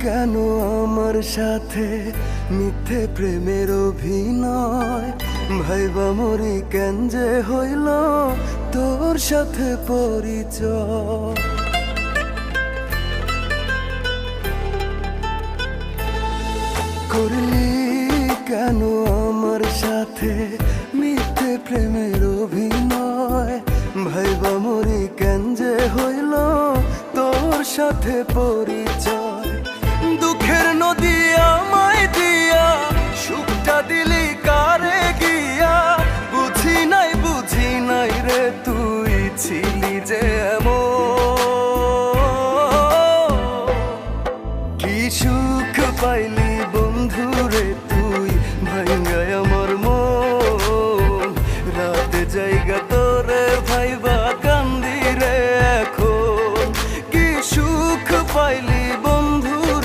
কেন আমার সাথে মিথ্যে প্রেমের অভিনয়? ভাইবা মরি কেন যে হইল তোর সাথে পরিচয়? করলি কেন আমার সাথে মিথ্যে প্রেমের অভিনয়? ভাইবা মরি কেন যে হইল তোর সাথে পরিচয়? দুঃখের নদী আমায় দিয়া সুখটা দিলি কারে গিয়া? বুঝি নাই রে তুই ছিলি যে এমন। কি সুখ পাইলি বন্ধু রে তুই ভাঙ্গায় আমার মন? রাতে জায়গা